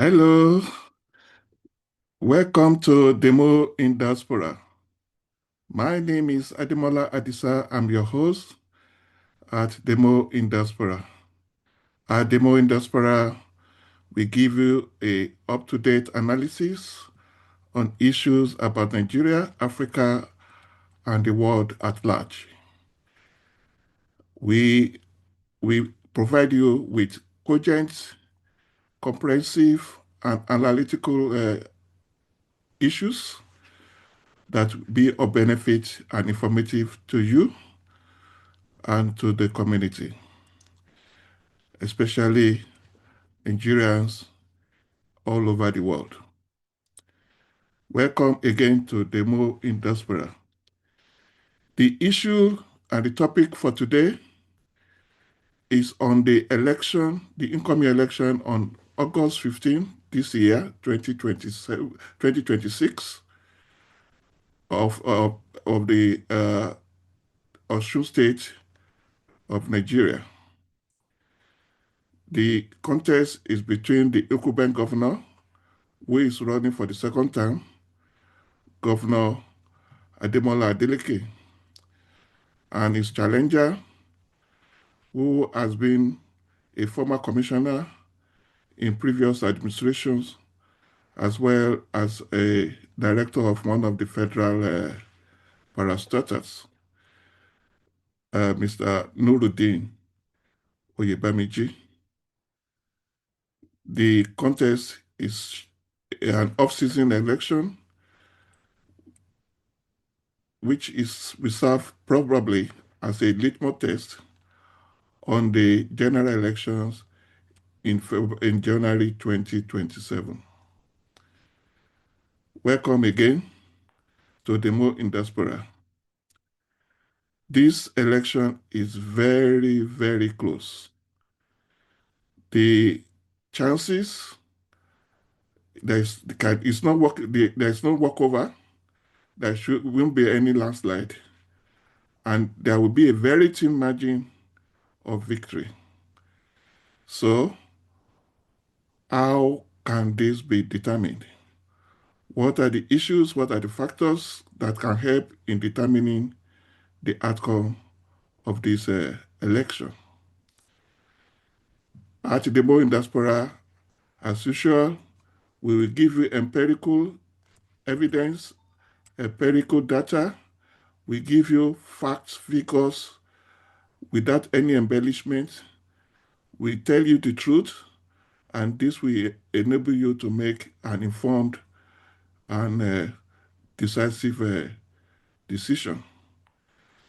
Hello, welcome to Demo in Diaspora. My name is Ademola Adisa. I'm your host at Demo in Diaspora. At Demo in Diaspora, we give you a up-to-date analysis on issues about Nigeria, Africa, and the world at large. We, we provide you with cogent, comprehensive, and analytical issues that be of benefit and informative to you and to the community, especially Nigerians all over the world. Welcome again to Demo in Diaspora. The issue and the topic for today is on the election, the incoming election on August 15 this year, 2026, of the Osun State of Nigeria. The contest is between the Incubent governor, who is running for the second term, Governor Ademola Adeleke, and his challenger, who has been a former commissioner in previous administrations, as well as a director of one of the federal parastatals, Mr. Nurudeen Oyebamiji. The contest is an off-season election, which is reserved probably as a litmus test on the general elections in January 2027. Welcome again to Demo in Diaspora. This election is very, very close. The chances there's no walkover. There won't be any landslide, and there will be a very thin margin of victory. So, how can this be determined? What are the issues? What are the factors that can help in determining the outcome of this election? At the Demo in Diaspora, as usual, we will give you empirical evidence, empirical data. We give you facts, figures, without any embellishment. We tell you the truth, and this will enable you to make an informed and decisive decision.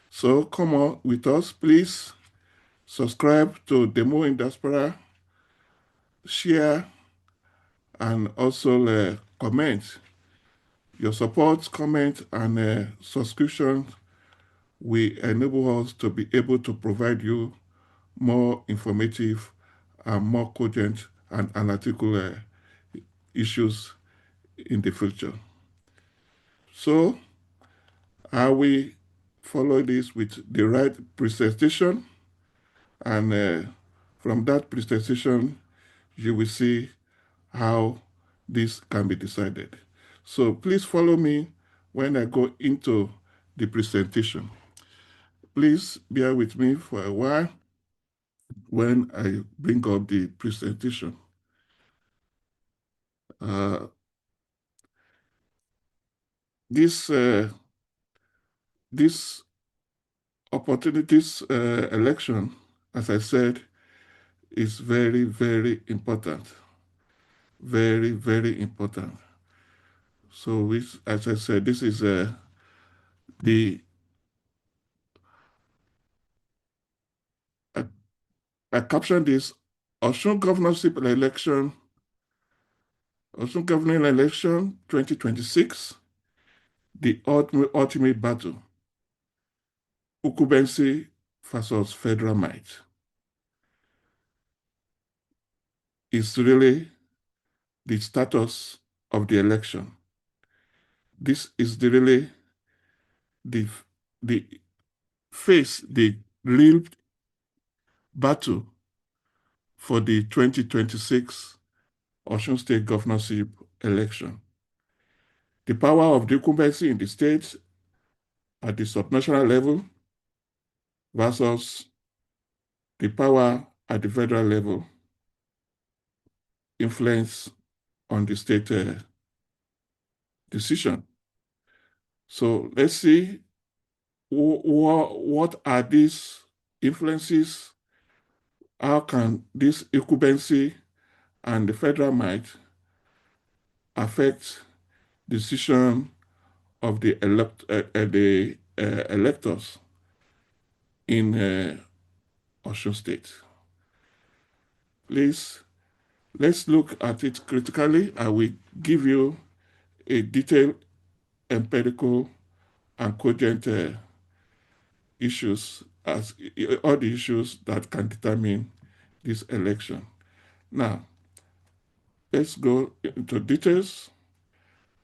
So come on with us, please. Subscribe to Demo in Diaspora, share, and also comment. Your support, comment, and subscription will enable us to be able to provide you more informative and more cogent and analytical issues in the future. So, I will follow this with the right presentation, and from that presentation, you will see how this can be decided. So please follow me when I go into the presentation. Please bear with me for a while when I bring up the presentation. Uh, this opportunities election, as I said, is very, very important. Very, very important. So, as I said, this is I captioned this Osun Governorship Election, Osun Governing Election 2026, the ultimate battle, Incumbency versus federal might. Is really the status of the election. This is really the the real battle for the 2026 Osun State Governorship Election. The power of the incumbency in the states at the subnational level versus the power at the federal level, influence on the state decision. So let's see what are these influences? How can this incumbency and the federal might affect decision of the electors in Osun State? Please, let's look at it critically. I will give you a detailed, empirical, and cogent issues as all the issues that can determine this election. Now, let's go into details.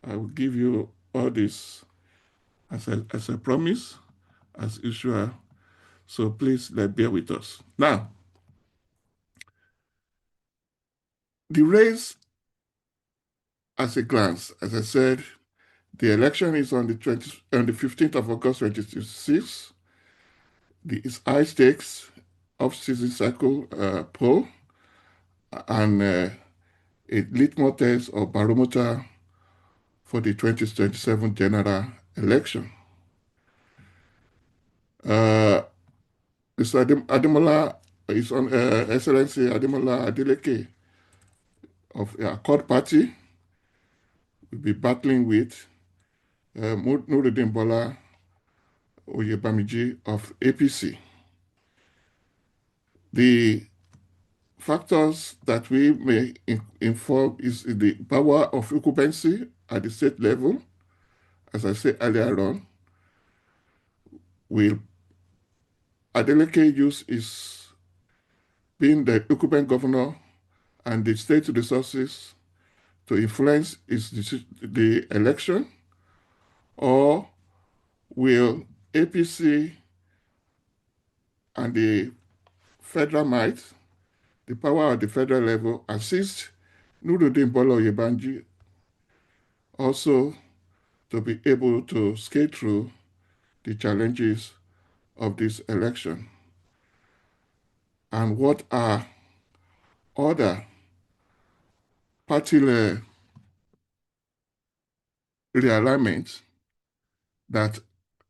I will give you all this as I promise, as usual. So please bear with us. Now, the race as a glance, as I said, the election is on the 15th of August 2026. It's high stakes off-season cycle poll and a litmus test or barometer for the 2027 general election. Mr. Ademola is on Excellency Ademola Adeleke of Accord Party will be battling with Nurudeen Bola Oyebamiji of APC. The factors that we may inform is the power of occupancy at the state level. As I said earlier on, will Adeleke use his being the occupant governor and the state resources to influence the election, or will APC and the federal might, the power at the federal level, assist Nurudeen Bola Oyebamiji also to be able to skate through the challenges of this election? And what are other party realignments that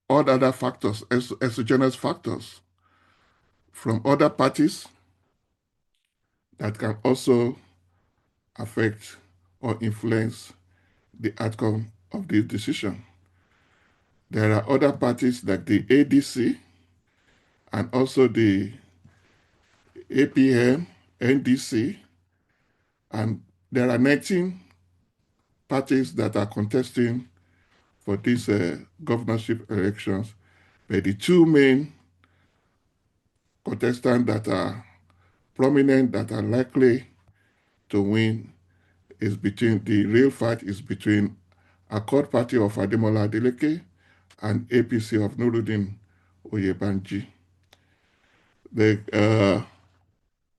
all other factors, exogenous factors from other parties that can also affect or influence the outcome of this decision? There are other parties like the ADC and also the APM, NDC, and there are 19 parties that are contesting for these governorship elections. But the two main contestants that are prominent, that are likely to win, is between, the real fight is between Accord Party of Ademola Adeleke and APC of Nurudeen Oyebamiji.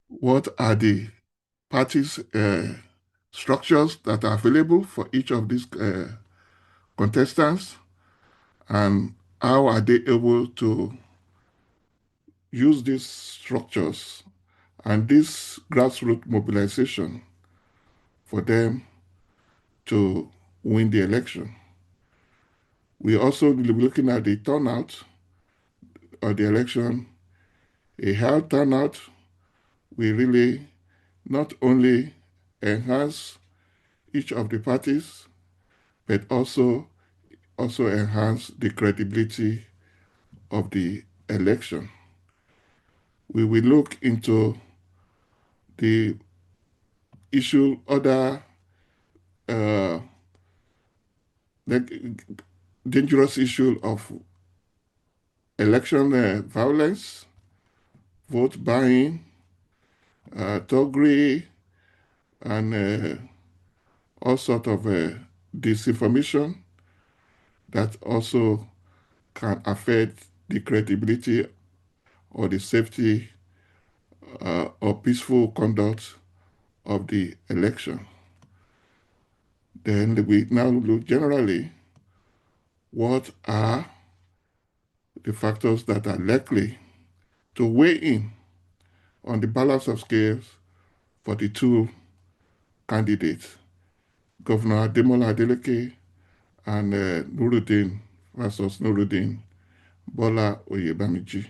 What are the parties' structures that are available for each of these contestants, and how are they able to use these structures and this grassroots mobilization for them to win the election? We also will be looking at the turnout of the election. A high turnout will really not only enhance each of the parties, but also enhance the credibility of the election. We will look into the other dangerous issue of election violence, vote buying, thuggery, and all sorts of disinformation that also can affect the credibility or the safety or peaceful conduct of the election. Then we now look generally what are the factors that are likely to weigh in on the balance of scales for the two candidates, Governor Ademola Adeleke and Nurudeen versus Nurudeen, Bola Oyebamiji.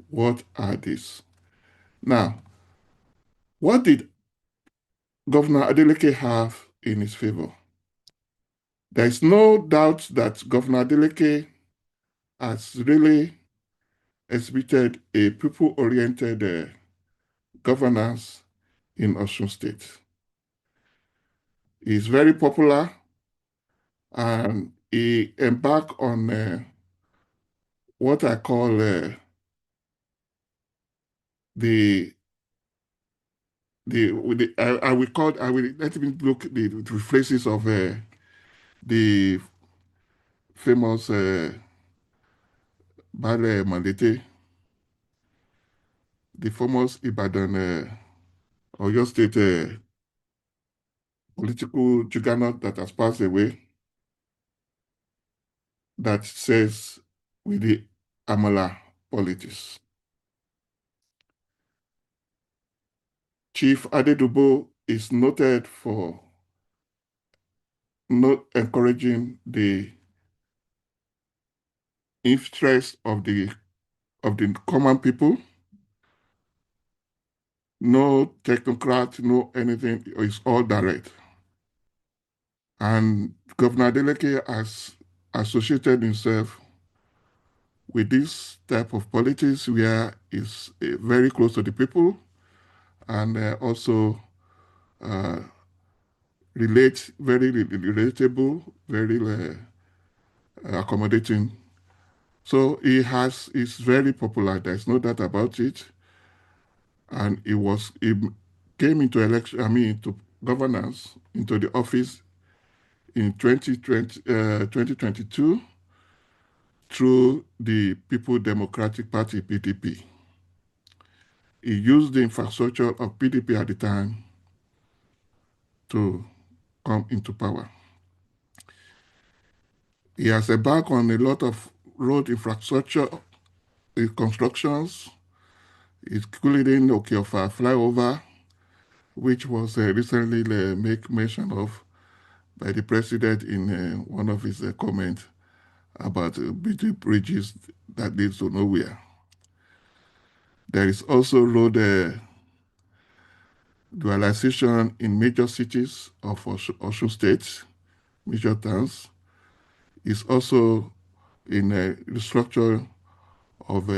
What are these? Now, what did Governor Adeleke have in his favor? There is no doubt that Governor Adeleke has really exhibited a people-oriented governance in Osun State. He is very popular and he embarked on what I call the I will call I will let me look the phrases of the famous Bale Mandete, the famous Ibadan Oyo State political juggernaut that has passed away, that says with the Amala politics. Chief Adedubo is noted for not encouraging the interest of the common people. No technocrat, no anything. It's all direct. And Governor Adeleke has associated himself with this type of politics where he's very close to the people and also very relatable, very accommodating. So he's very popular. There's no doubt about it. And he came into into governance, into the office in 2022 through the People Democratic Party, PDP. He used the infrastructure of PDP at the time to come into power. He has embarked on a lot of road infrastructure constructions, including Okiofa flyover, which was recently made mention of by the president in one of his comments about beauty bridges that leads to nowhere. There is also road dualization in major cities of Osun State, major towns. It's also in the structure of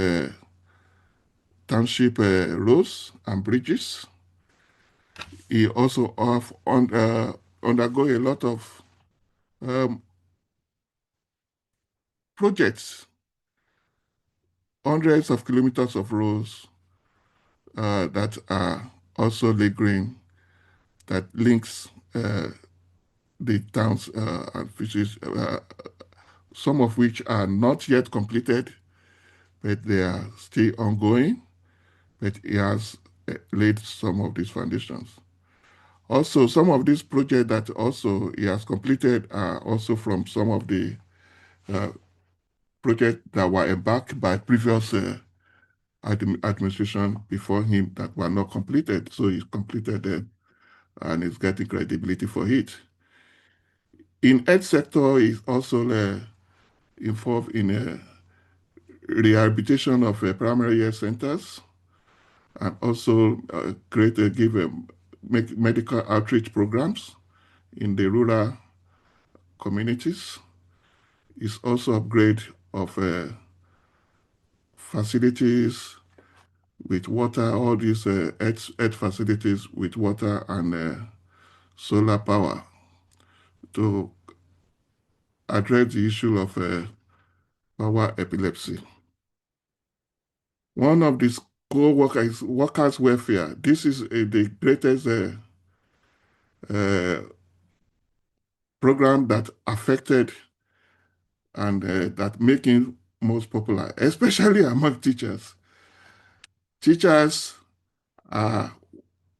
township roads and bridges. He also undergo a lot of projects, hundreds of kilometers of roads that are also laid green, that links the towns and fishes, some of which are not yet completed, but they are still ongoing. But he has laid some of these foundations. Also, some of these projects that also he has completed are also from some of the projects that were embarked by previous administration before him that were not completed. So he's completed them and is getting credibility for it. In health sector, he's also involved in rehabilitation of primary health centers and also make medical outreach programs in the rural communities. It's also upgrade of facilities with water, all these health facilities with water and solar power to address the issue of power epilepsy. One of these co-workers is workers' welfare. This is the greatest program that affected and that making most popular, especially among teachers. Teachers are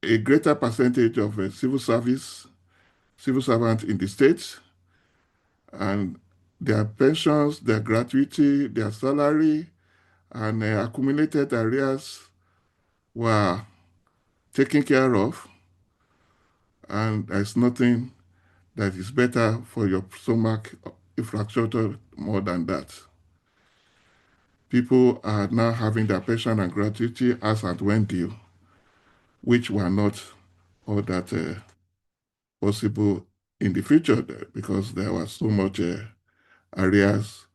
a greater percentage of civil service civil servants in the state, and their pensions, their gratuity, their salary, and accumulated arrears were taken care of, and there's nothing that is better for your stomach infrastructure more than that. People are now having their pension and gratuity as and when due, which were not all that possible in the future because there was so much areas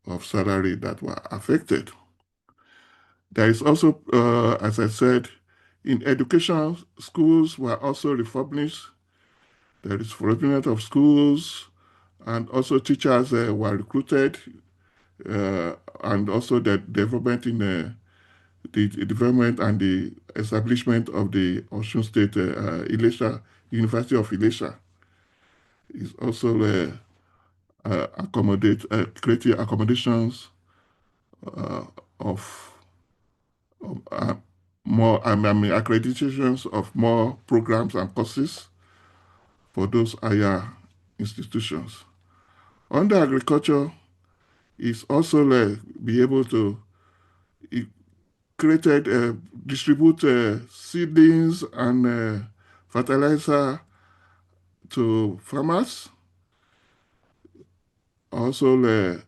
of salary that were affected. There is also, as I said, in education, schools were also refurbished. There is refurbishment of schools, and also teachers were recruited, and also the development in the development and the establishment of the Osun State Ilesha, University of Ilesha is also creating accommodations uh, of, of more, accreditations of more programs and courses for those higher institutions. Under agriculture is also be able to created, distribute seedlings and fertilizer to farmers. Also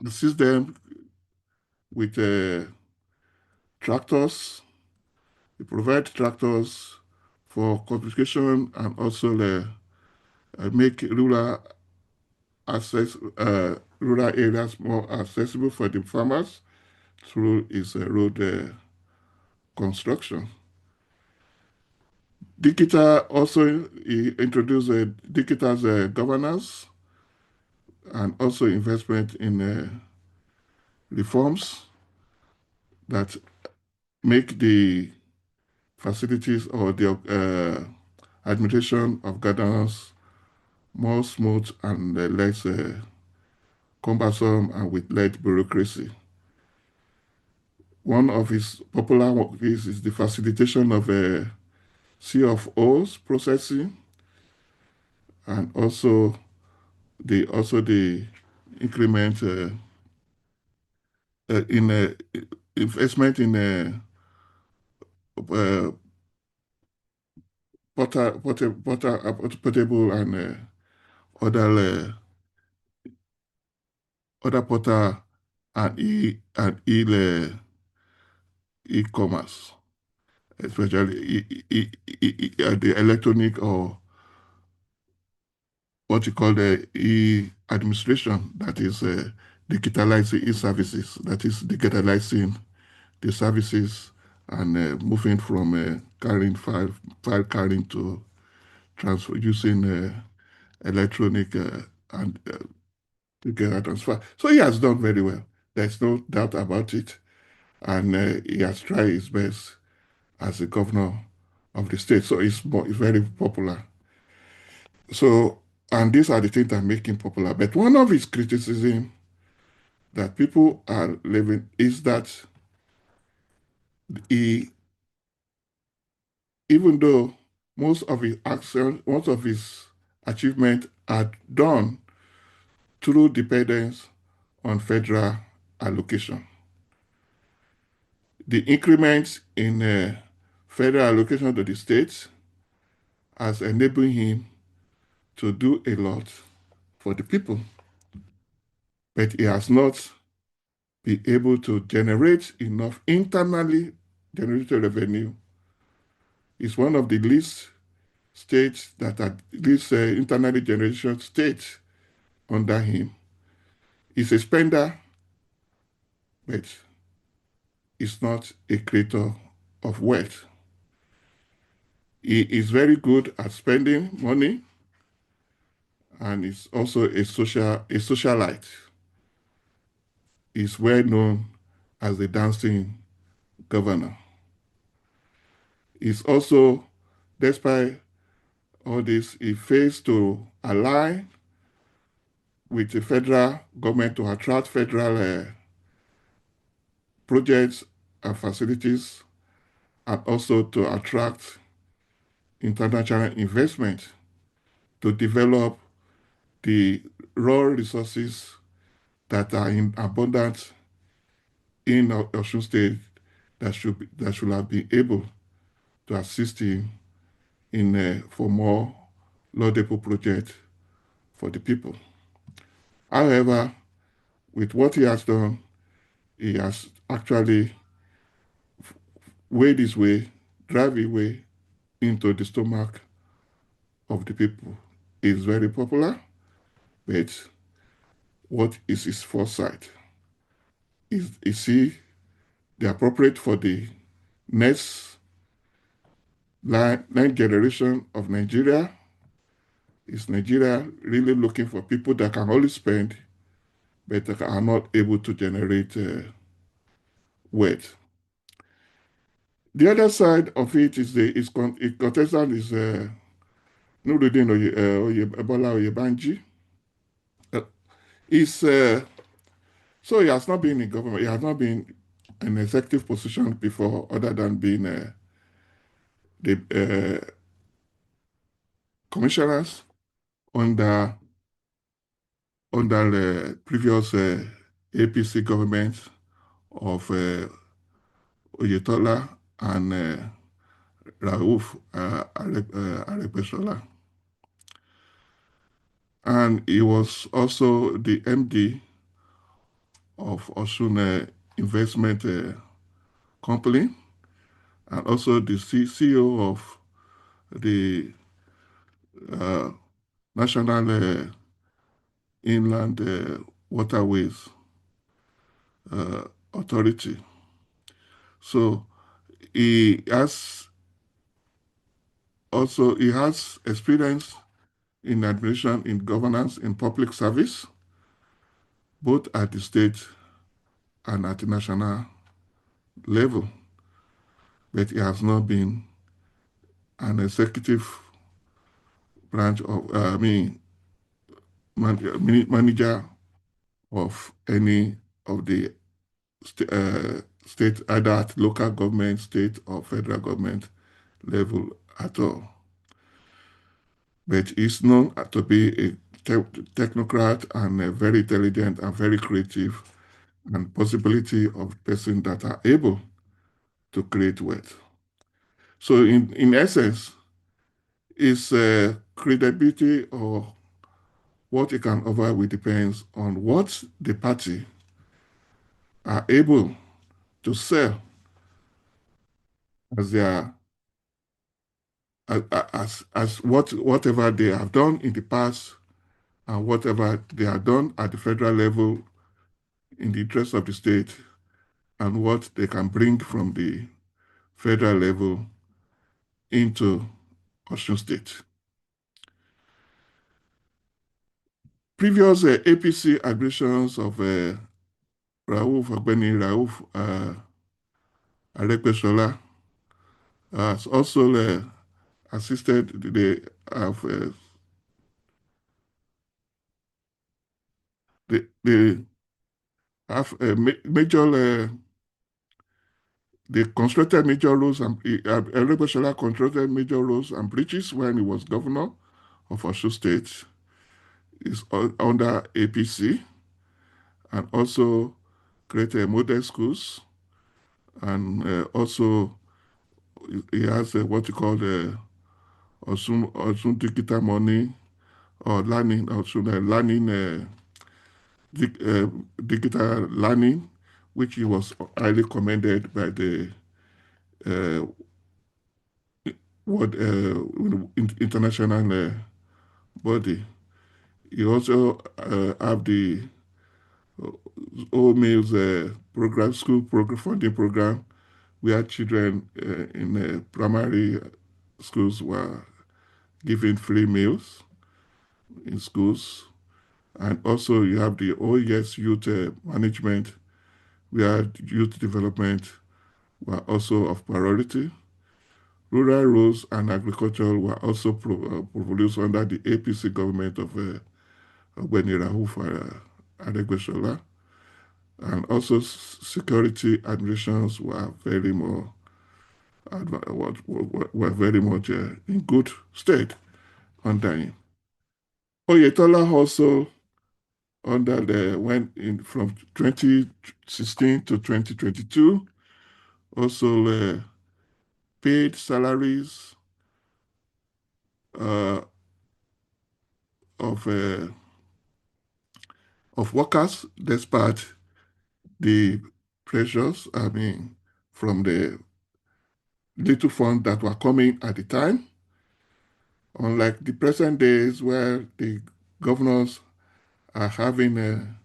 assist them with tractors. We provide tractors for communication and also make rural areas more accessible for the farmers through its road construction. Digital also introduced digital governance and also investment in reforms that make the facilities or the administration of governance more smooth and less cumbersome and with less bureaucracy. One of his popular work is the facilitation of C of O's processing and also the increment in investment in uh, portable and other other portal and e-commerce, especially the electronic or what you call the e-administration, that is digitalizing e-services, that is digitalizing the services and moving from carrying file carrying to transfer using electronic and together transfer. So he has done very well. There's no doubt about it. And he has tried his best as a governor of the state. So it's very popular. So, and these are the things that make him popular. But one of his criticism that people are living is that he, even though most of his actions, most of his achievements are done through dependence on federal allocation. The increments in federal allocation to the states has enabled him to do a lot for the people, but he has not been able to generate enough internally generated revenue. It's one of the least states that are least internally generated states under him. He's a spender, but he's not a creator of wealth. He is very good at spending money, and is also a socialite. He's well known as the dancing governor. He's also, despite all this, he fails to align with the federal government to attract federal projects and facilities, and also to attract international investment. to develop the raw resources that are in abundance in Osun State that should have been able to assist him in for more laudable projects for the people. However, with what he has done, he has actually weighed his way, drive his way into the stomach of the people. He's very popular, but what is his foresight? Is he the appropriate for the next ninth generation of Nigeria? Is Nigeria really looking for people that can only spend but that are not able to generate wealth? The other side of it is contestant is Nurudeen Bola Oyebamiji. Is So he has not been in government. He has not been in an executive position before, other than being the commissioners under the previous APC government of Oyetola and Rauf Aregbesola. And he was also the MD of Osun Investment Company, and also the CEO of the National Inland Waterways Authority. So he has experience in administration, in governance, in public service, both at the state and at the national level. But he has not been an executive branch of, manager of any of the state, either at local government, state, or federal government level at all. But he's known to be a technocrat and very intelligent and very creative, and possibility of person that are able to create wealth. So in essence, his credibility or what he can offer will depends on what the party are able to sell as their whatever they have done in the past and whatever they have done at the federal level in the interest of the state, and what they can bring from the federal level into Osun State. Previous APC aggressions of Rauf Aregbesola has also assisted they have major they constructed major roads, and Aregbesola constructed major roads and bridges when he was governor of Osun State. Is under APC, and also created model schools, and also he has what you call the Osun digital money, or learning, learning digital learning, which he was highly commended by the world international body. He also have the old meals program, school program, funding program, where children in primary schools were given free meals in schools. And also you have the OES youth management, where youth development were also of priority. Rural roads and agriculture were also produced under the APC government of Ogbeni Rauf Aregbesola. And also security administrations were very much in good state under him. Oyetola also under the went in from 2016 to 2022, also paid salaries uh, of uh, of workers despite the pressures, I mean, from the little funds that were coming at the time. Unlike the present days where the governors are having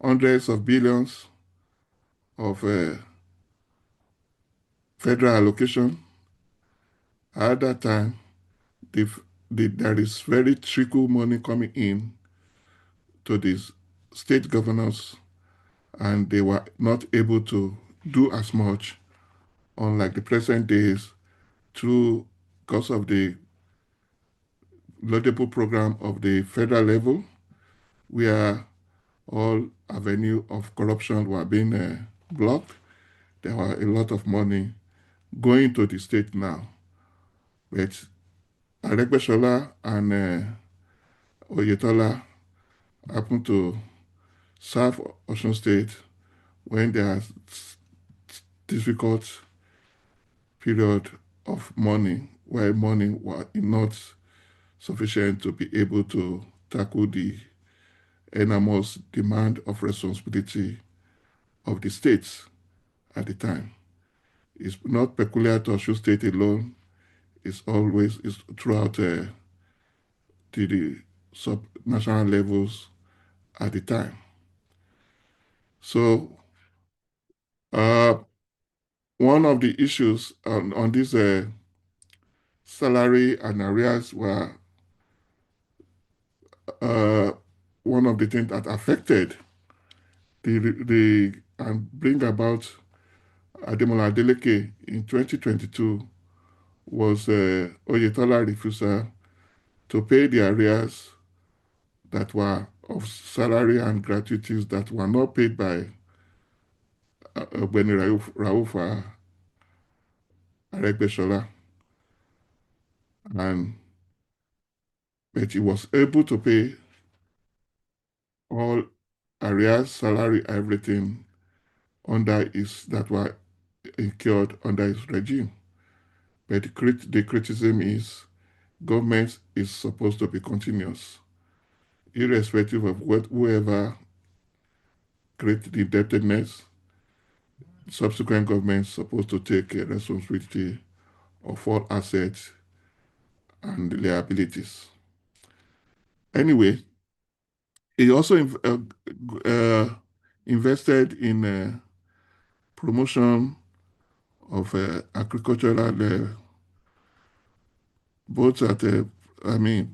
hundreds of billions of federal allocation, at that time, the, there is very trickle money coming in to these state governors, and they were not able to do as much, unlike the present days, through because of the laudable program of the federal level, where all avenue of corruption were being blocked. There were a lot of money going to the state now. But Adegbeshola and Oyetola happened to serve Osun State when there are difficult period of money, where money was not sufficient to be able to tackle the enormous demand of responsibility of the states at the time. It's not peculiar to Osun State alone. It's always it's throughout to the sub-national levels at the time. So uh, one of the issues on this salary and arrears were uh, one of the things that affected the and bring about Ademola Adeleke in 2022 was Oyetola refusal to pay the arrears that were of salary and gratuities that were not paid by Ogbeni Raufa Aregbesola, and but he was able to pay all arrears, salary, everything under his that were incurred under his regime. But the criticism is government is supposed to be continuous, irrespective of whoever creates the indebtedness. Subsequent governments supposed to take responsibility of all assets and liabilities. Anyway, he also invested in promotion of agricultural, both at, I mean,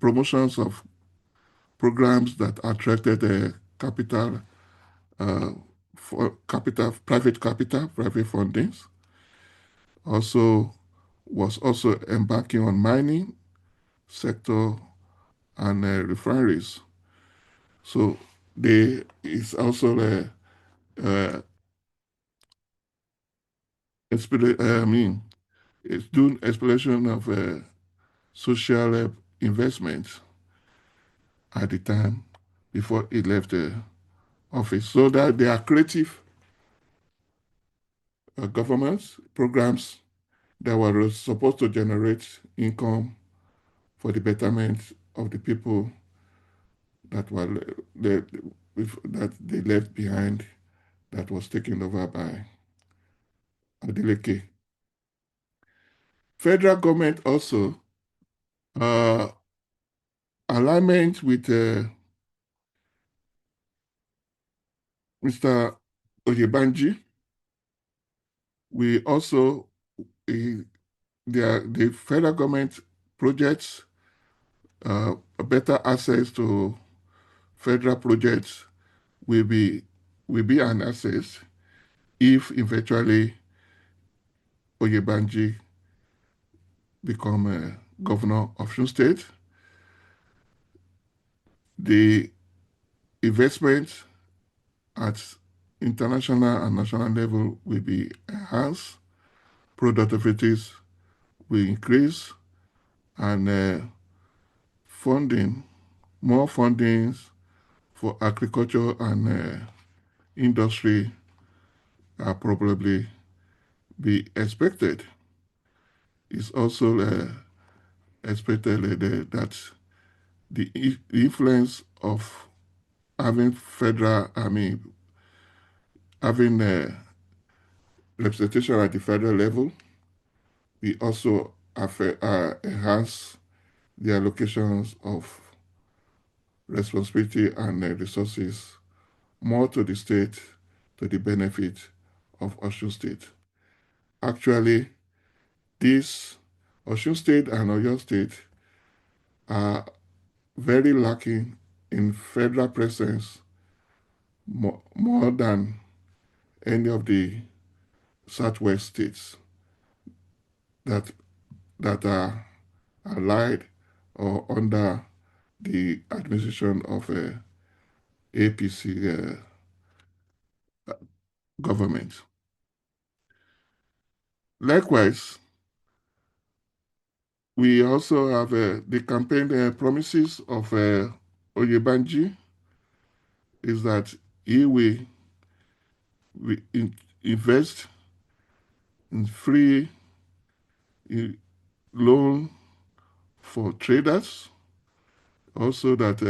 promotions of programs that attracted capital, for capital, private fundings. Also, was also embarking on mining sector and refineries. So they is also uh, I mean, it's doing exploration of social investments at the time before he left the office. So that they are creative governments programs that were supposed to generate income for the betterment of the people that were that they left behind, that was taken over by Adeleke. Federal government also uh, alignment with Mr. Oyebamiji. We also the federal government projects better access to federal projects will be an access if eventually Oyebamiji become governor of Osun State. The investment at international and national level will be enhanced, productivities will increase, and funding, more fundings for agriculture and industry are probably be expected. It's also expected that the influence of having having representation at the federal level, we also enhance the allocations of responsibility and resources more to the state to the benefit of Osun State. Actually, these Osun State and Oyo State are very lacking in federal presence more than any of the southwest states that that are allied or under the administration of APC government. Likewise, we also have the campaign promises of Oyebamiji is that he will invest in free loan for traders, also that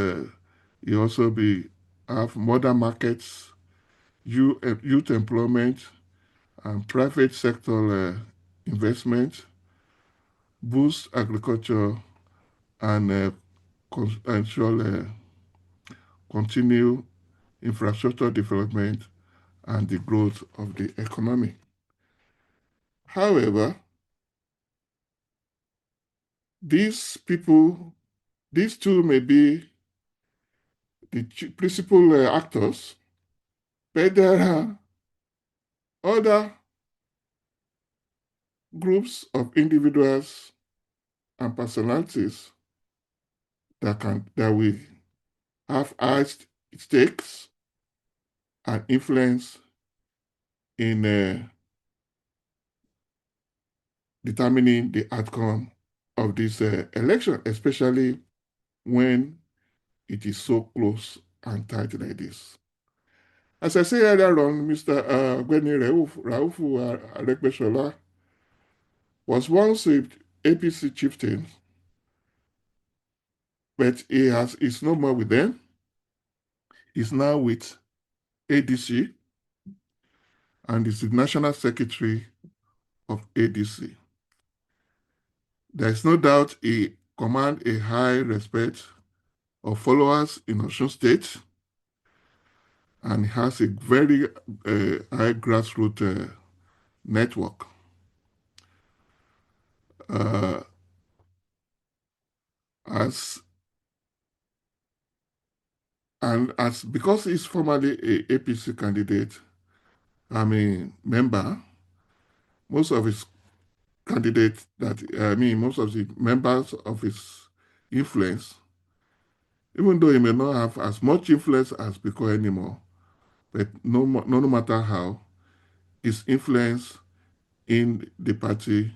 he also be have modern markets, youth employment, and private sector investment, boost agriculture, and ensure continue infrastructure development and the growth of the economy. However, these two may be the principal actors, but there are other groups of individuals and personalities that will have high stakes and influence in determining the outcome of this election, especially when it is so close and tight like this. As I said earlier on, Mr. Gwene Raufu Aregbesola was once a APC chieftain, but he's no more with them. He's now with ADC and is the national secretary of ADC. There is no doubt he commands a high respect of followers in Osun State and has a very high grassroots network. Because he's formerly a APC candidate, member, most of his candidates most of the members of his influence, even though he may not have as much influence as before anymore, but no matter how, his influence in the party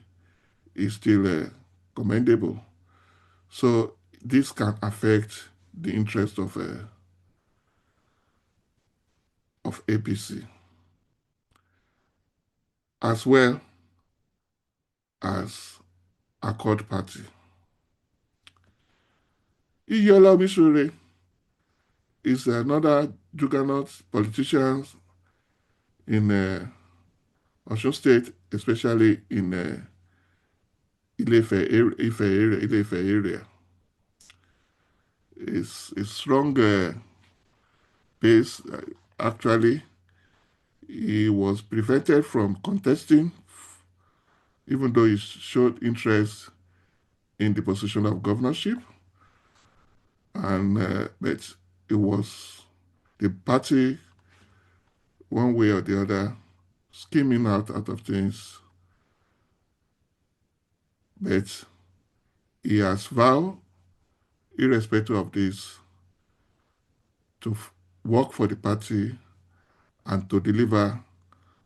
is still commendable. So this can affect the interest of APC, as well as Accord Party. Iyola Mishure is another juggernaut politician in Osun State, especially in Ife area. It's a strong base. Actually, he was prevented from contesting, even though he showed interest in the position of governorship. And but it was the party, one way or the other, skimming out of things. But he has vowed, irrespective of this, to work for the party and to deliver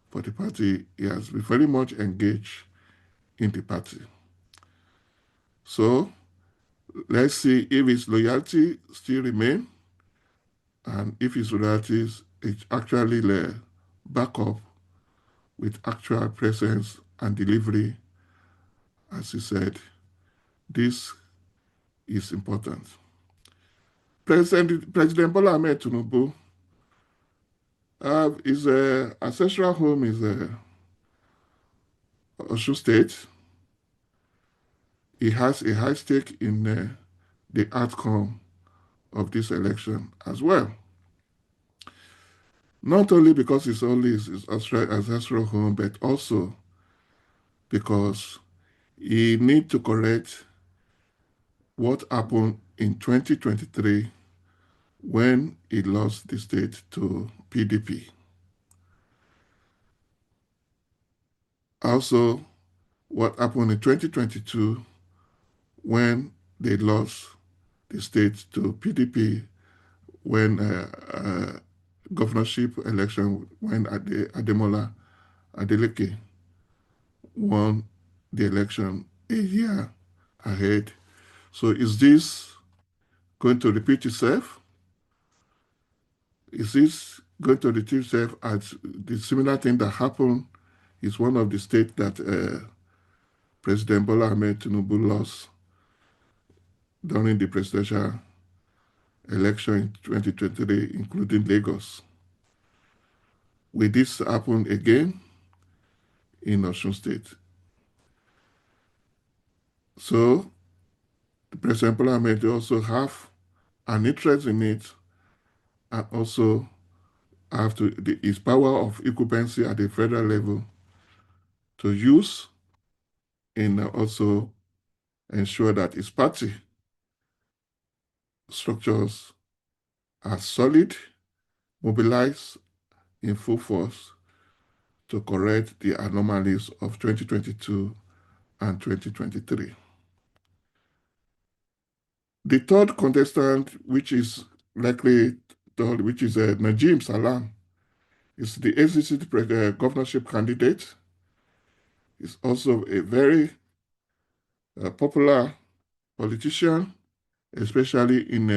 for the party. He has been very much engaged in the party. So Let's see if his loyalty still remain and if his loyalties is actually back up with actual presence and delivery. As he said, this is important. President Bola Ahmed Tinubu, his ancestral home is Osun State. He has a high stake in the outcome of this election as well. Not only because it's only his ancestral home, but also because he need to correct what happened in 2023 when he lost the state to PDP. Also, what happened in 2022 when they lost the state to PDP when governorship election, when Ademola Adeleke won the election a year ahead. So is this going to repeat itself? Is this going to repeat itself as the similar thing that happened is one of the states that President Bola Ahmed Tinubu lost during the presidential election in 2023, including Lagos? Will this happen again in Osun State? So President Bola Ahmed also have an interest in it and also have his power of occupancy at the federal level to use in also ensure that his party structures are solid, mobilized in full force to correct the anomalies of 2022 and 2023. The third contestant, which is likely third, which is Najim Salam, is the ACC governorship candidate. He's also a very popular politician, especially in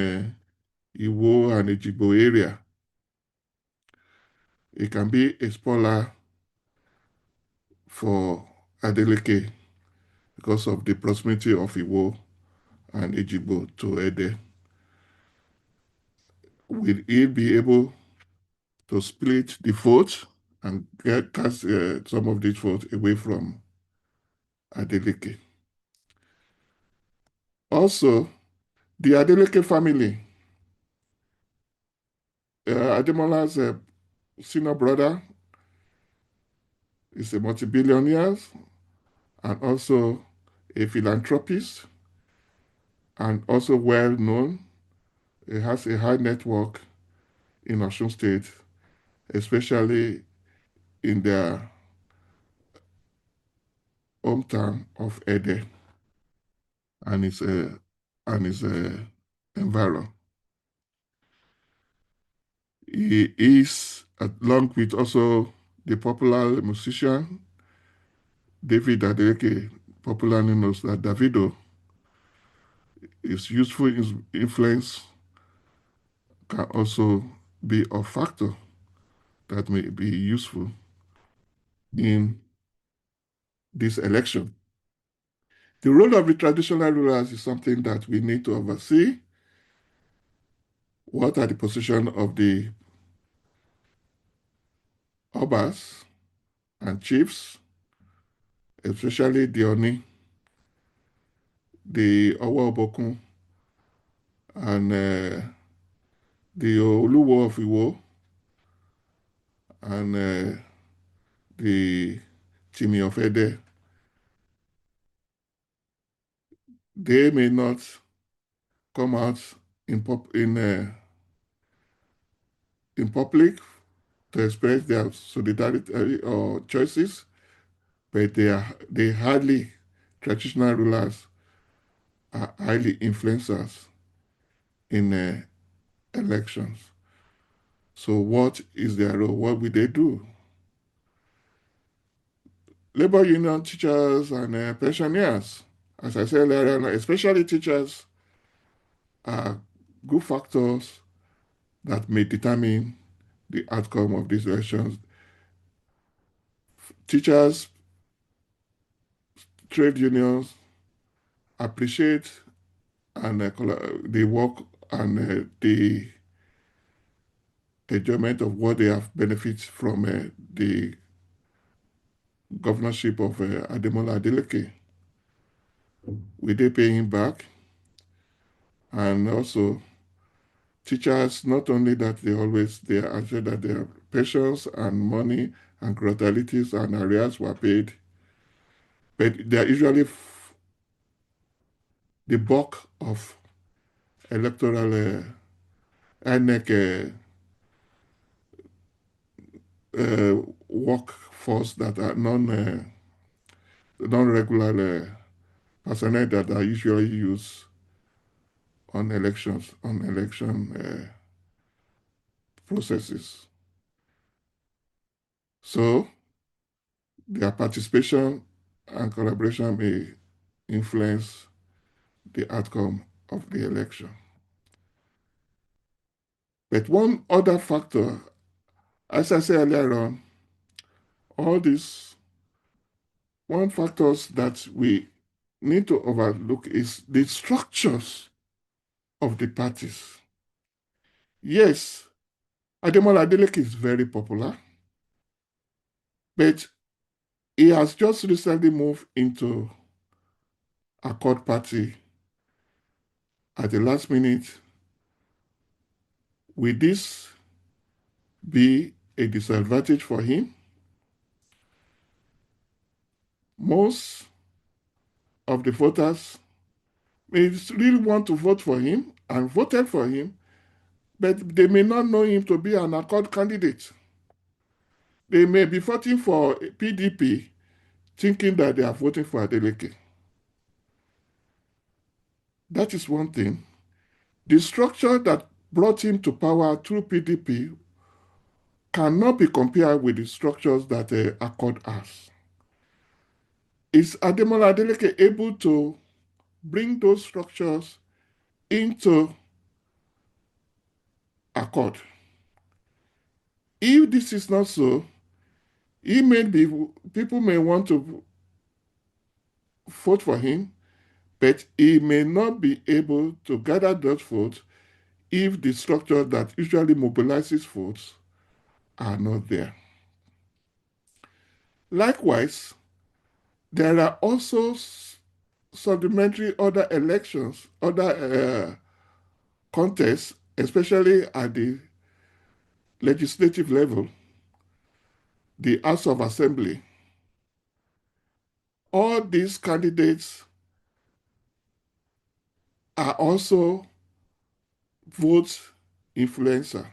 Iwo and Ejigbo area. He can be a spoiler for Adeleke because of the proximity of Iwo and Ejigbo to Ede. Will he be able to split the vote and cast some of this vote away from Adeleke? Also, the Adeleke family, Ademola's senior brother is a multi-billionaire and also a philanthropist and also well known. He has a high network in Osun State, especially in their hometown of Ede and its environment. He is, along with also the popular musician David Adeleke, popularly known as Davido, his useful influence can also be a factor that may be useful in this election. The role of the traditional rulers is something that we need to oversee. What are the position of the obas and chiefs, especially the Oni, the Owa and the Oluwo of Iwo, and the Timi of Ede? They may not come out in public to express their solidarity or choices, but they hardly traditional rulers are highly influencers in elections. So what is their role? What will they do? Labor union teachers and pensioners, as I said earlier, especially teachers are good factors that may determine the outcome of these elections. Teachers, trade unions appreciate and the work and the enjoyment of what they have benefits from the governorship of Ademola Adeleke. Will they pay him back? And also, teachers, not only that they are assured that their pensions and money and gratuities and arrears were paid, but they are usually the bulk of electoral INEC workforce that are non-regular personnel that are usually used on election processes. So their participation and collaboration may influence the outcome of the election. But one other factor, as I said earlier on, all these one factors that we need to overlook is the structures of the parties. Yes, Ademola Adeleke is very popular, but he has just recently moved into Accord Party at the last minute. Will this be a disadvantage for him? Most of the voters may really want to vote for him and voted for him, but they may not know him to be an Accord candidate. They may be voting for PDP thinking that they are voting for Adeleke. That is one thing. The structure that brought him to power through PDP cannot be compared with the structures that Accord has. Is Ademola Adeleke able to bring those structures into Accord? If this is not so, people may want to vote for him, but he may not be able to gather those votes if the structure that usually mobilizes votes are not there. Likewise, there are also supplementary other elections, other contests, especially at the legislative level, the House of Assembly. All these candidates are also vote influencer.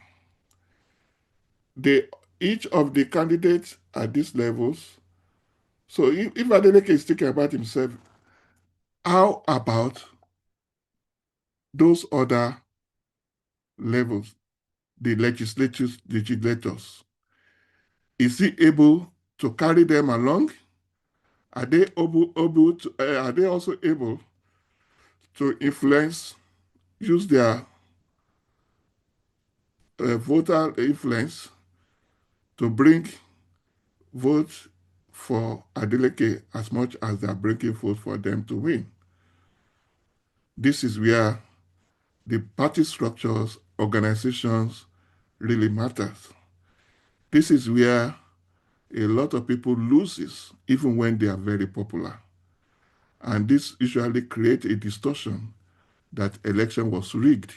Each of the candidates at these levels. So if Adeleke is thinking about himself, how about those other levels, the legislators? Is he able to carry them along? Are they are they also able to influence, use their voter influence to bring votes for Adeleke as much as they are bringing votes for them to win? This is where the party structures, organizations really matters. This is where a lot of people loses even when they are very popular. And this usually creates a distortion that election was rigged.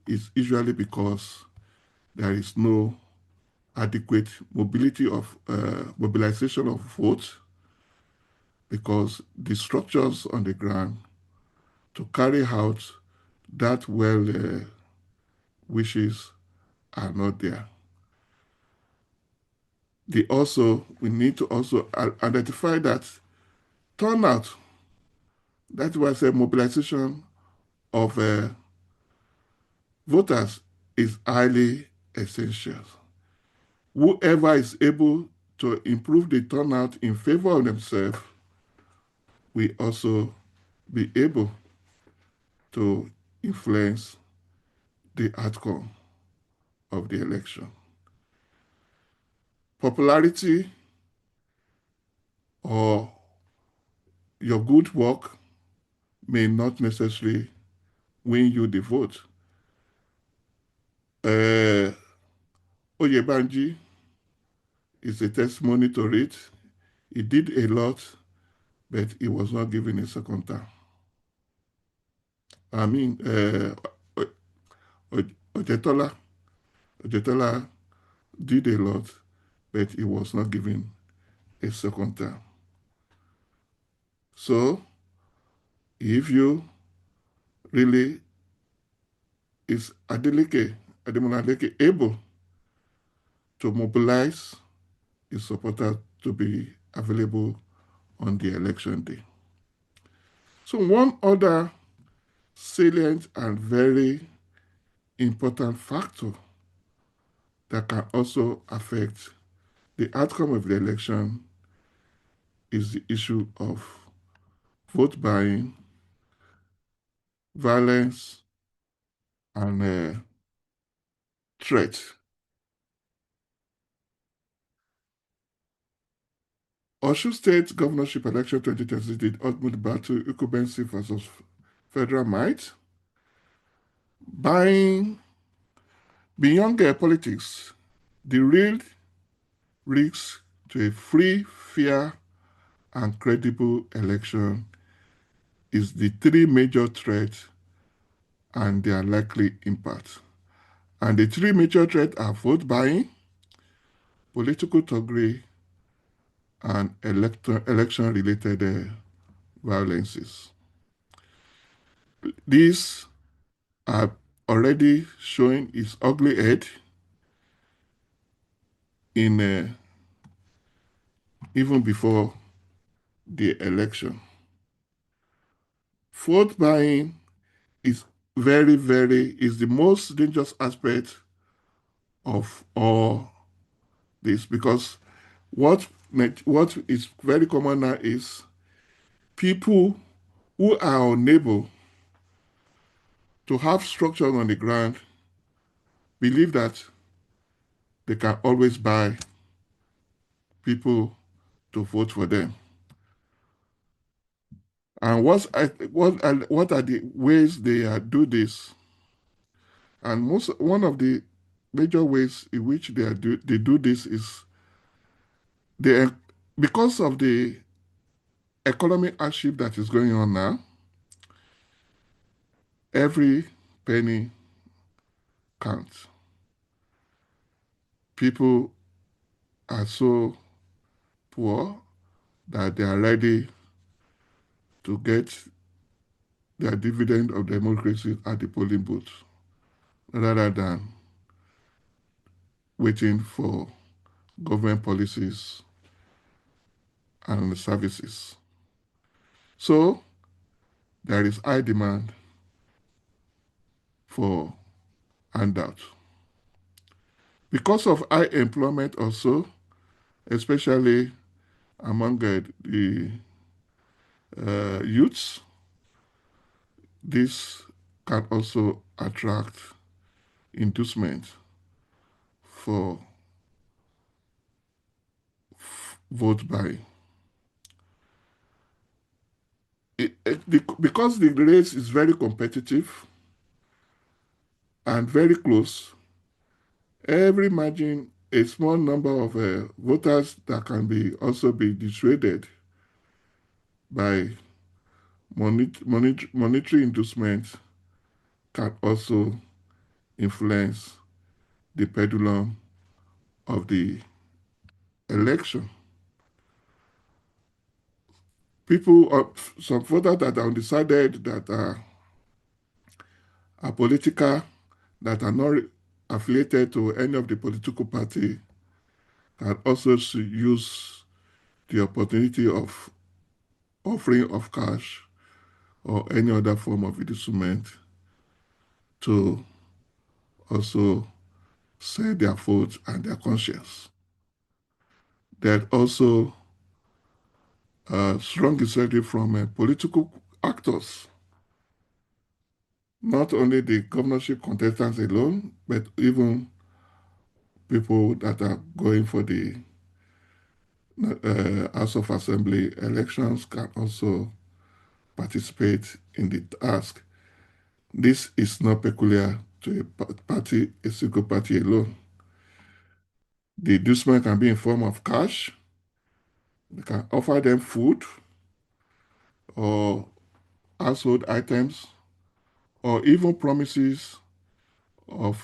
It's usually because there is no adequate mobilization of votes, because the structures on the ground to carry out that wishes are not there. We need to also identify that turnout, that was a mobilization of voters, is highly essential. Whoever is able to improve the turnout in favor of themselves will also be able to influence the outcome of the election. Popularity or your good work may not necessarily win you the vote. Oyebamiji is a testimony to it. He did a lot, but he was not given a second term. I mean, Ojetola did a lot, but he was not given a second term. So, if you really is Ademola able to mobilize his supporters to be available on the election day? So one other salient and very important factor that can also affect the outcome of the election is the issue of vote buying, violence, and threat. Osun State Governorship Election 2020 did ultimate battle incumbency versus federal might. Buying beyond politics, the real risk to a free, fair, and credible election is the three major threats and their likely impact. And the three major threats are vote buying, political thuggery, and election-related violences. These are already showing its ugly head in even before the election. Vote buying is is the most dangerous aspect of all this, because what is very common now is people who are unable to have structure on the ground believe that they can always buy people to vote for them. And what are the ways they do this? And one of the major ways in which they do this is they, because of the economic hardship that is going on now, every penny counts. People are so poor that they are ready to get their dividend of democracy at the polling booth rather than waiting for government policies and services. So there is high demand for handout. Because of high employment also, especially among the youths, this can also attract inducement for vote buying. Because the race is very competitive and very close, every margin, a small number of voters that can also be dissuaded by monetary inducement can also influence the pendulum of the election. Some voters that are undecided, that are political, that are not affiliated to any of the political party, can also use the opportunity of offering of cash or any other form of inducement to also say their vote and their conscience. There's also strong incentive from political actors not only the governorship contestants alone, but even people that are going for the House of Assembly elections can also participate in the task. This is not peculiar to a single party alone. The inducement can be in form of cash. We can offer them food or household items or even promises of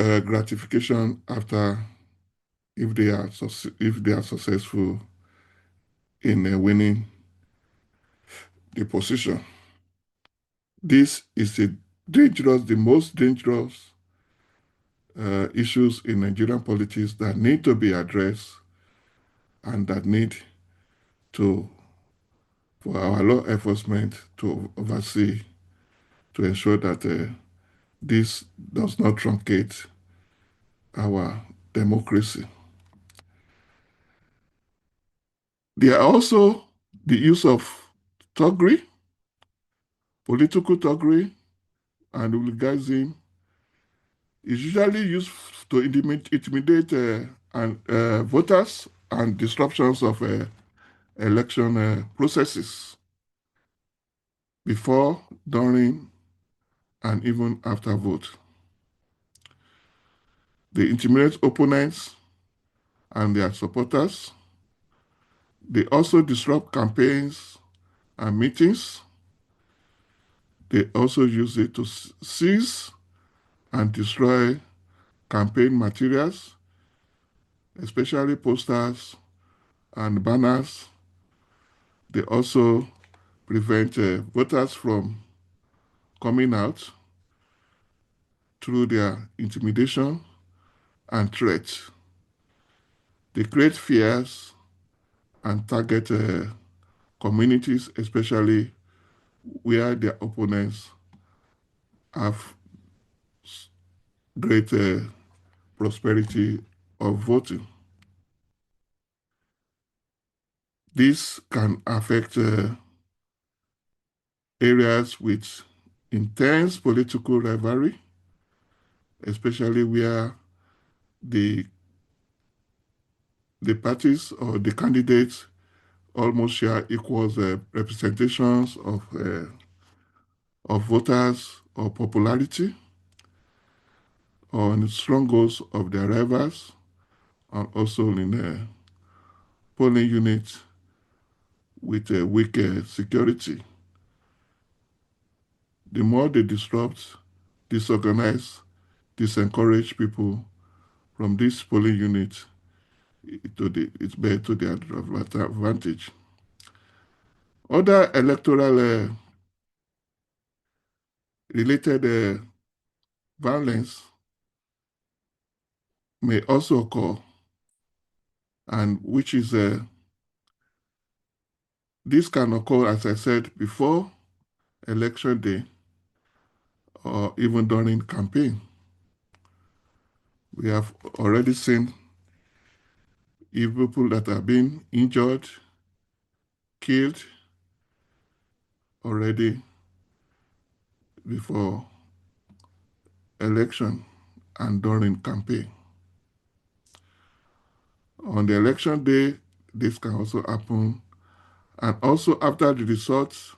gratification after if they are successful in winning the position. This is the most dangerous issues in Nigerian politics that need to be addressed and that need to for our law enforcement to oversee to ensure that this does not truncate our democracy. There are also the use of thuggery, political thuggery, and hooliganism is usually used to intimidate voters and disruptions of election processes before, during, and even after vote. They intimidate opponents and their supporters. They also disrupt campaigns and meetings. They also use it to seize and destroy campaign materials, especially posters and banners. They also prevent voters from coming out through their intimidation and threats. They create fears and target communities, especially where their opponents have great prosperity of voting. This can affect areas with intense political rivalry, especially where the parties or the candidates almost share equal representations of voters or popularity or in strongholds of their rivals and also in polling units with a weak security. The more they disrupt, disorganize, disencourage people from this polling unit, it's better to their advantage. Other electoral related violence may also occur, and which is this can occur, as I said before, election day or even during campaign. We have already seen people that have been injured, killed already before election and during campaign. On the election day, this can also happen. And also after the results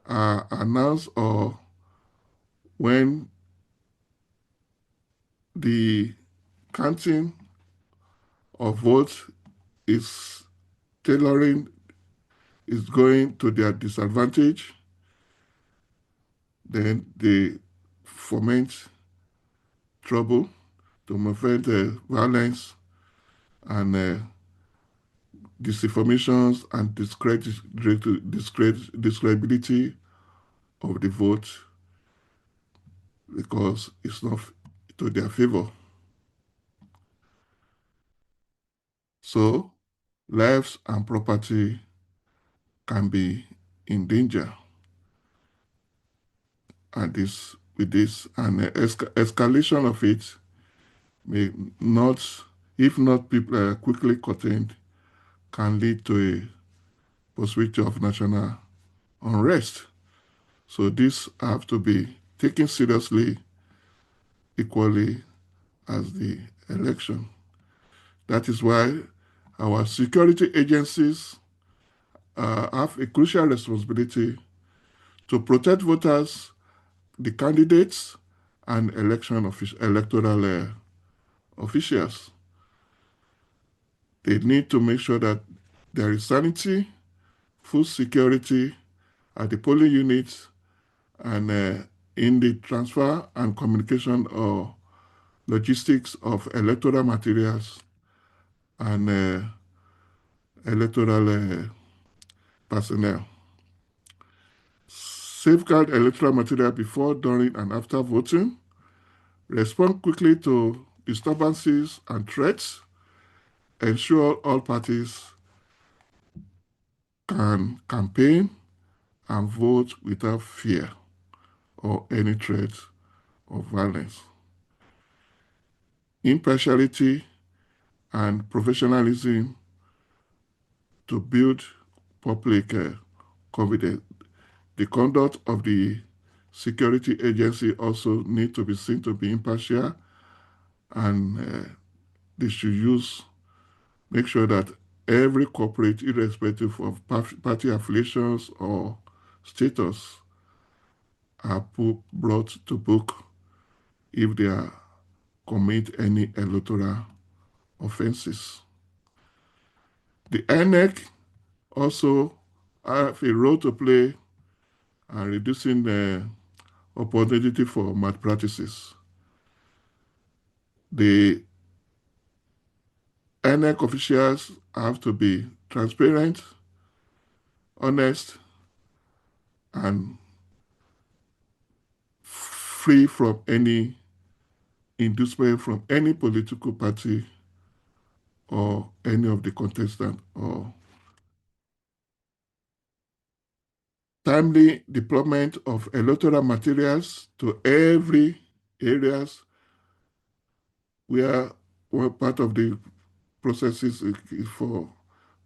are announced or when the counting of votes is is going to their disadvantage, then they foment trouble to prevent violence and disinformations and discredibility of the vote because it's not to their favor. So lives and property can be in danger and with this and escalation of it may not, if not quickly contained, can lead to a possibility of national unrest. So these have to be taken seriously equally as the election. That is why our security agencies have a crucial responsibility to protect voters, the candidates, and electoral officials. They need to make sure that there is sanity, full security at the polling units, and in the transfer and communication or logistics of electoral materials and electoral personnel. Safeguard electoral material before, during, and after voting. Respond quickly to disturbances and threats. Ensure all parties can campaign and vote without fear or any threat of violence. Impartiality and professionalism to build public confidence. The conduct of the security agency also need to be seen to be impartial, and they should make sure that every corporate, irrespective of party affiliations or status, are brought to book if they commit any electoral offenses. The INEC also have a role to play in reducing the opportunity for malpractices. The INEC officials have to be transparent, honest, and free from any inducement from any political party or any of the contestants, or timely deployment of electoral materials to every areas where one part of the processes for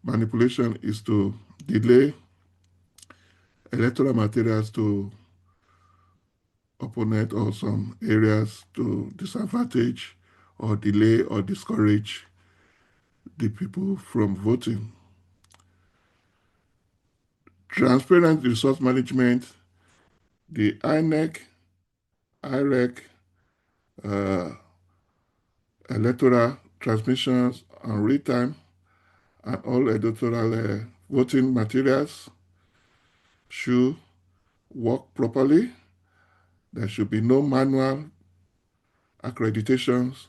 manipulation is to delay electoral materials to opponent, or some areas to disadvantage or delay or discourage the people from voting. Transparent resource management. The INEC, IREC, electoral transmissions on real time, and all electoral voting materials should work properly. There should be no manual accreditations.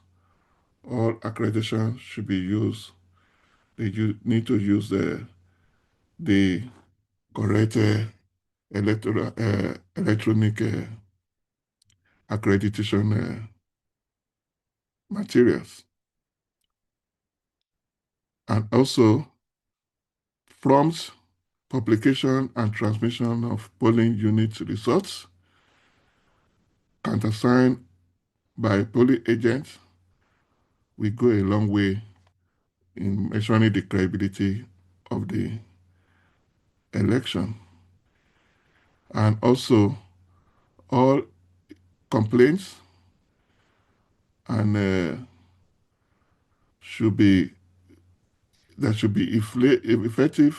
All accreditations should be used. They need to use the correct electronic accreditation materials. And also prompt publication and transmission of polling unit results, countersigned by polling agents, will go a long way in measuring the credibility of the election. And also all complaints and there should be effective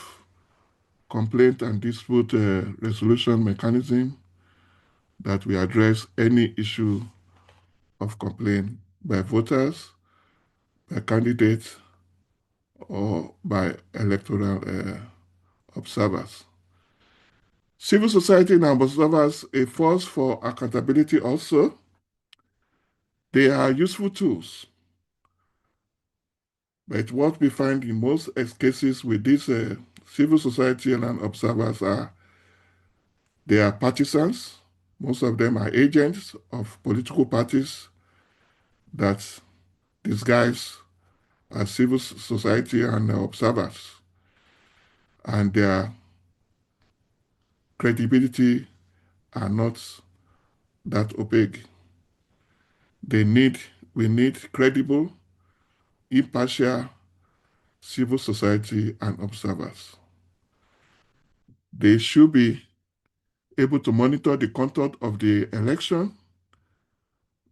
complaint and dispute resolution mechanism that will address any issue of complaint by voters, by candidates, or by electoral observers. Civil society and observers, a force for accountability also. They are useful tools. But what we find in most cases with these civil society and observers are they are partisans. Most of them are agents of political parties that disguise as civil society and observers. And their credibility are not that opaque. We need credible, impartial civil society and observers. They should be able to monitor the conduct of the election,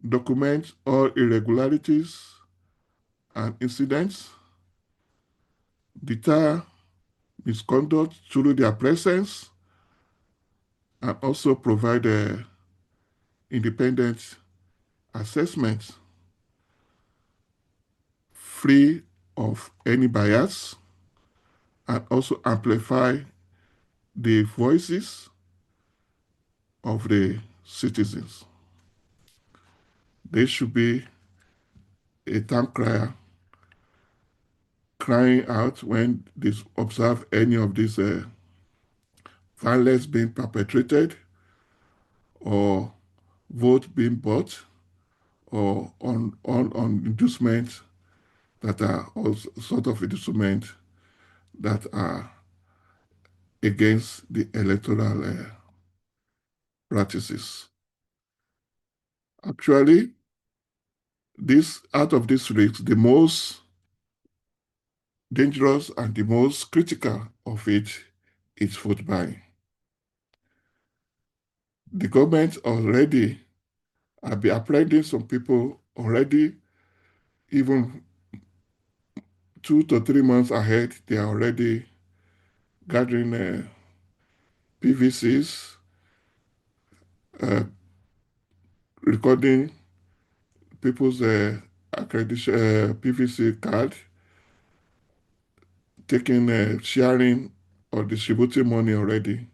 document all irregularities and incidents, deter misconduct through their presence, and also provide independent assessment free of any bias, and also amplify the voices of the citizens. They should be a town crier crying out when they observe any of these violence being perpetrated or vote being bought or on inducements that are also sort of inducements that are against the electoral practices. Actually, this out of this risk, the most dangerous and the most critical of it is vote buying. The government already have been apprehending some people already, even 2 to 3 months ahead. They are already gathering PVCs, uh, recording people's accreditation PVC card, taking sharing or distributing money already.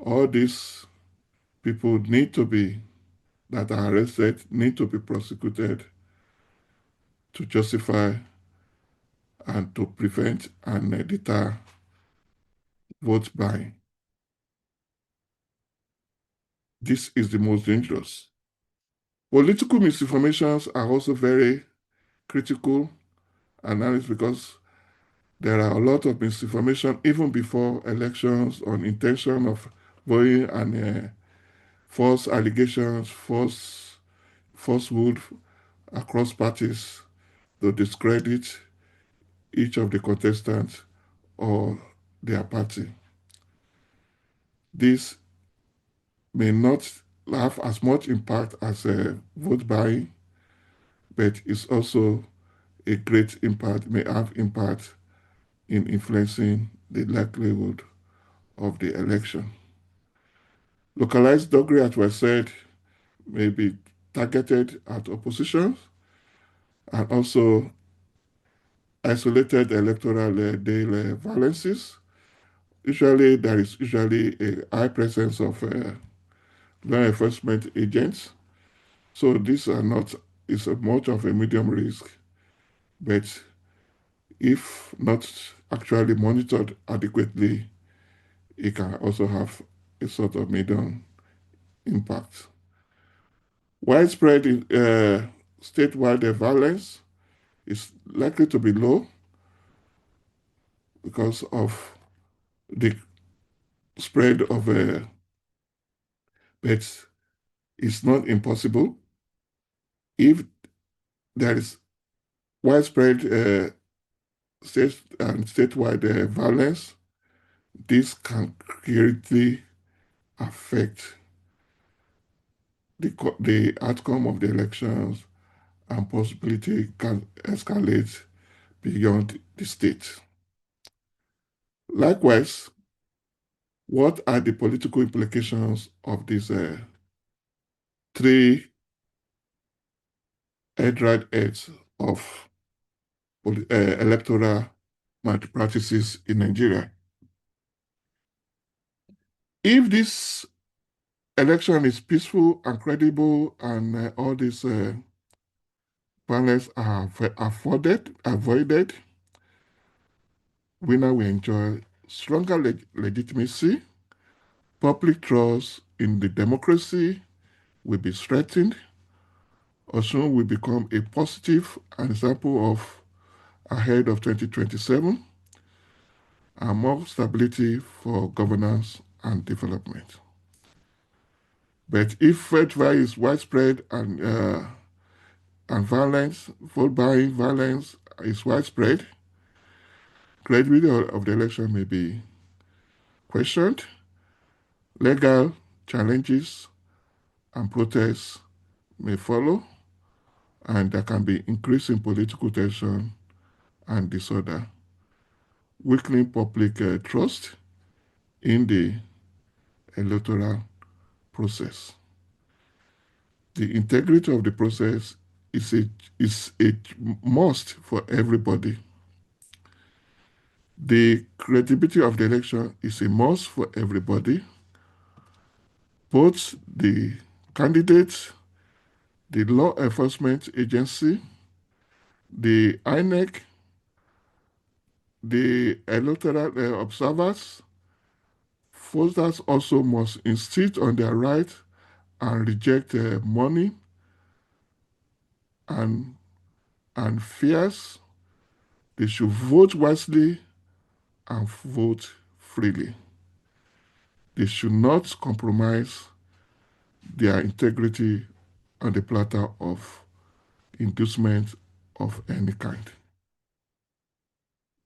All these people need to be that are arrested need to be prosecuted to justify and to prevent and deter vote buying. This is the most dangerous. Political misinformations are also very critical analysis because there are a lot of misinformation even before elections on intention of voting and false allegations, falsehood across parties to discredit each of the contestants or their party. This may not have as much impact as vote buying, but it's also a great impact, may have impact in influencing the likelihood of the election. Localized doggery, as was said, may be targeted at opposition and also isolated electoral day violences. Usually, there is usually a high presence of law enforcement agents. So these are not, it's a much of a medium risk, but if not actually monitored adequately, it can also have a sort of medium impact. Widespread statewide violence is likely to be low because of the spread of but it's not impossible. If there is widespread state and statewide violence, this can greatly affect the outcome of the elections and possibility can escalate beyond the state. Likewise, what are the political implications of these three heads of electoral malpractices in Nigeria? If this election is peaceful and credible and all these violence are avoided, winner will enjoy stronger legitimacy, public trust in the democracy will be strengthened, Osun will become a positive example of ahead of 2027, and more stability for governance and development. But if vote buying is widespread and violence, vote buying violence is widespread, credibility of the election may be questioned. Legal challenges and protests may follow, and there can be increasing political tension and disorder, weakening public trust in the electoral process. The integrity of the process is a must for everybody. The credibility of the election is a must for everybody. Both the candidates, the law enforcement agency, the INEC, the electoral observers, voters also must insist on their right and reject money and, and fears. They should vote wisely and vote freely. They should not compromise their integrity on the platter of inducement of any kind.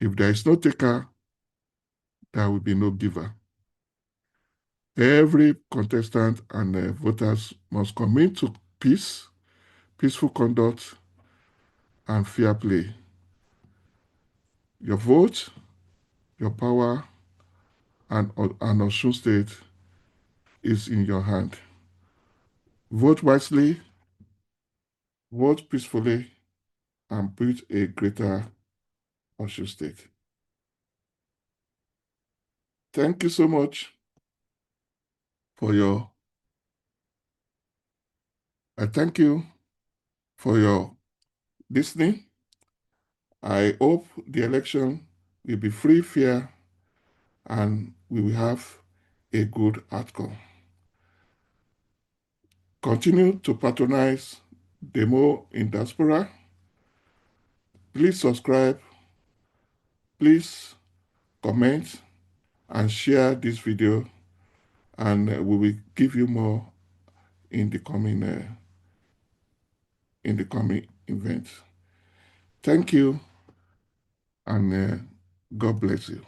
If there is no taker, there will be no giver. Every contestant and voters must commit to peace, peaceful conduct, and fair play. Your vote, your power, and Osun State is in your hand. Vote wisely, vote peacefully, and build a greater Osun State. Thank you so much for your, I thank you for your listening. I hope the election will be free, fair, and we will have a good outcome. Continue to patronize Demo in Diaspora. Please subscribe, please comment, and share this video, and we will give you more in the coming event. Thank you, and God bless you.